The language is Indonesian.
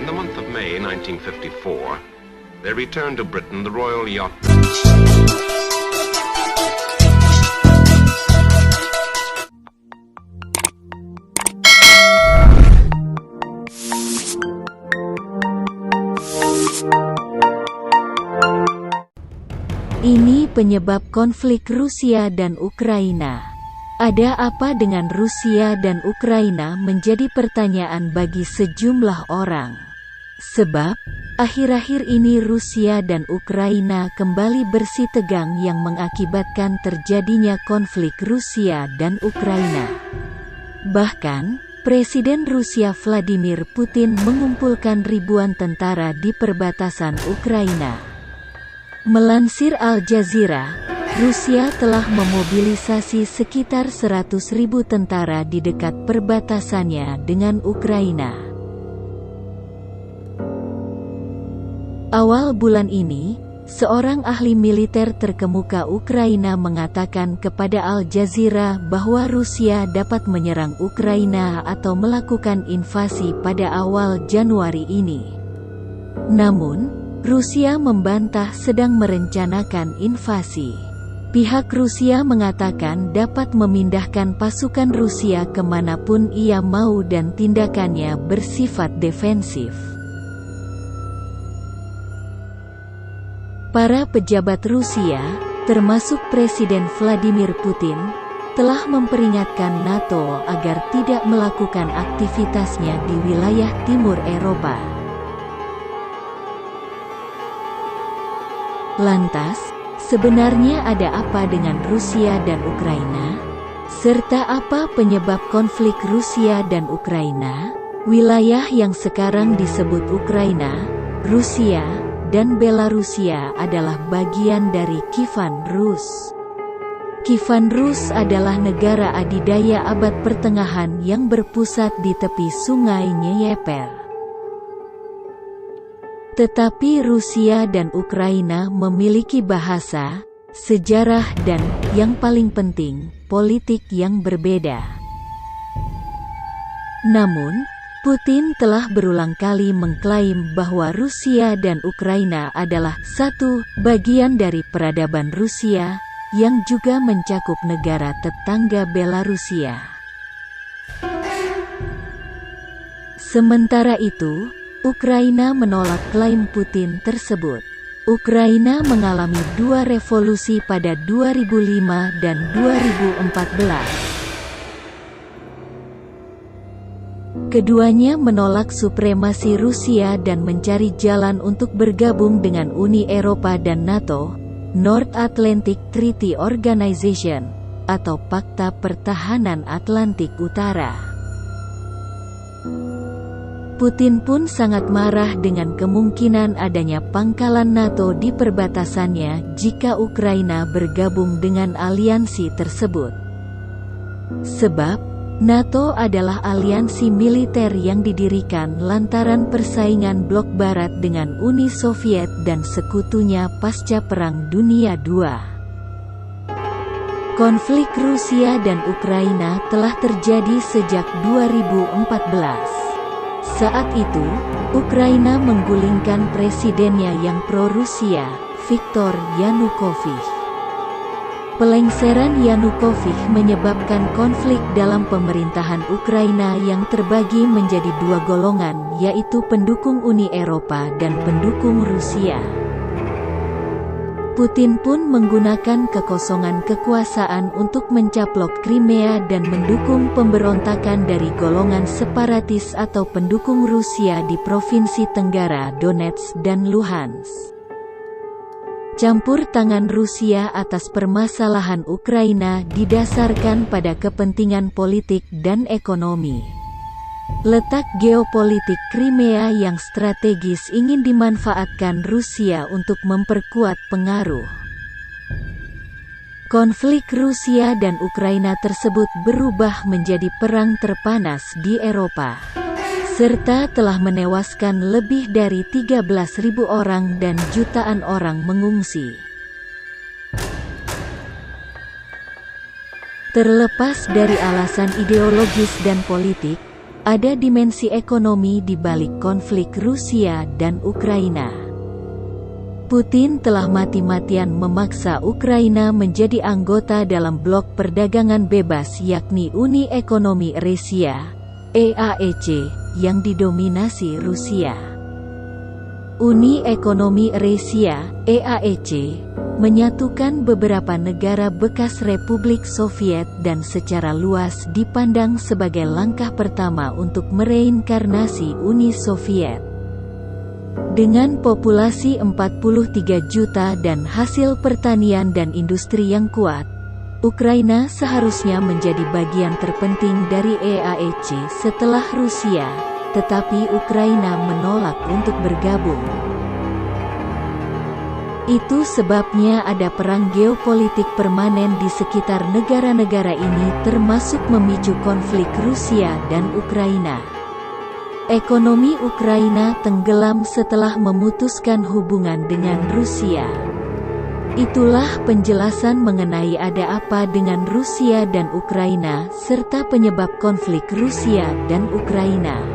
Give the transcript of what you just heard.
In the month of May 1954, they returned to Britain the royal yacht. Ini penyebab konflik Rusia dan Ukraina. Ada apa dengan Rusia dan Ukraina menjadi pertanyaan bagi sejumlah orang. Sebab, akhir-akhir ini Rusia dan Ukraina kembali bersitegang yang mengakibatkan terjadinya konflik Rusia dan Ukraina. Bahkan, Presiden Rusia Vladimir Putin mengumpulkan ribuan tentara di perbatasan Ukraina. Melansir Al Jazeera, Rusia telah memobilisasi sekitar 100.000 tentara di dekat perbatasannya dengan Ukraina. Awal bulan ini, seorang ahli militer terkemuka Ukraina mengatakan kepada Al Jazeera bahwa Rusia dapat menyerang Ukraina atau melakukan invasi pada awal Januari ini. Namun, Rusia membantah sedang merencanakan invasi. Pihak Rusia mengatakan dapat memindahkan pasukan Rusia kemanapun ia mau dan tindakannya bersifat defensif. Para pejabat Rusia, termasuk Presiden Vladimir Putin, telah memperingatkan NATO agar tidak melakukan aktivitasnya di wilayah timur Eropa. Lantas, sebenarnya ada apa dengan Rusia dan Ukraina? Serta apa penyebab konflik Rusia dan Ukraina? Wilayah yang sekarang disebut Ukraina, Rusia, dan Belarusia adalah bagian dari Kievan Rus. Kievan Rus adalah negara adidaya abad pertengahan yang berpusat di tepi sungai Dnieper. Tetapi Rusia dan Ukraina memiliki bahasa, sejarah dan, yang paling penting, politik yang berbeda. Namun, Putin telah berulang kali mengklaim bahwa Rusia dan Ukraina adalah satu bagian dari peradaban Rusia, yang juga mencakup negara tetangga Belarusia. Sementara itu, Ukraina menolak klaim Putin tersebut. Ukraina mengalami dua revolusi pada 2005 dan 2014. Keduanya menolak supremasi Rusia dan mencari jalan untuk bergabung dengan Uni Eropa dan NATO, North Atlantic Treaty Organization, atau Pakta Pertahanan Atlantik Utara. Putin pun sangat marah dengan kemungkinan adanya pangkalan NATO di perbatasannya jika Ukraina bergabung dengan aliansi tersebut. Sebab, NATO adalah aliansi militer yang didirikan lantaran persaingan blok barat dengan Uni Soviet dan sekutunya pasca Perang Dunia II. Konflik Rusia dan Ukraina telah terjadi sejak 2014. Saat itu, Ukraina menggulingkan presidennya yang pro-Rusia, Viktor Yanukovych. Pelengseran Yanukovych menyebabkan konflik dalam pemerintahan Ukraina yang terbagi menjadi dua golongan, yaitu pendukung Uni Eropa dan pendukung Rusia. Putin pun menggunakan kekosongan kekuasaan untuk mencaplok Crimea dan mendukung pemberontakan dari golongan separatis atau pendukung Rusia di Provinsi Tenggara Donetsk dan Luhansk. Campur tangan Rusia atas permasalahan Ukraina didasarkan pada kepentingan politik dan ekonomi. Letak geopolitik Crimea yang strategis ingin dimanfaatkan Rusia untuk memperkuat pengaruh. Konflik Rusia dan Ukraina tersebut berubah menjadi perang terpanas di Eropa, serta telah menewaskan lebih dari 13.000 orang dan jutaan orang mengungsi. Terlepas dari alasan ideologis dan politik, ada dimensi ekonomi di balik konflik Rusia dan Ukraina. Putin telah mati-matian memaksa Ukraina menjadi anggota dalam blok perdagangan bebas yakni Uni Ekonomi Eurasia, EAEC, yang didominasi Rusia. Uni Ekonomi Eurasia, EAEC, menyatukan beberapa negara bekas Republik Soviet dan secara luas dipandang sebagai langkah pertama untuk mereinkarnasi Uni Soviet. Dengan populasi 43 juta dan hasil pertanian dan industri yang kuat, Ukraina seharusnya menjadi bagian terpenting dari EAEC setelah Rusia, tetapi Ukraina menolak untuk bergabung. Itu sebabnya ada perang geopolitik permanen di sekitar negara-negara ini termasuk memicu konflik Rusia dan Ukraina. Ekonomi Ukraina tenggelam setelah memutuskan hubungan dengan Rusia. Itulah penjelasan mengenai ada apa dengan Rusia dan Ukraina serta penyebab konflik Rusia dan Ukraina.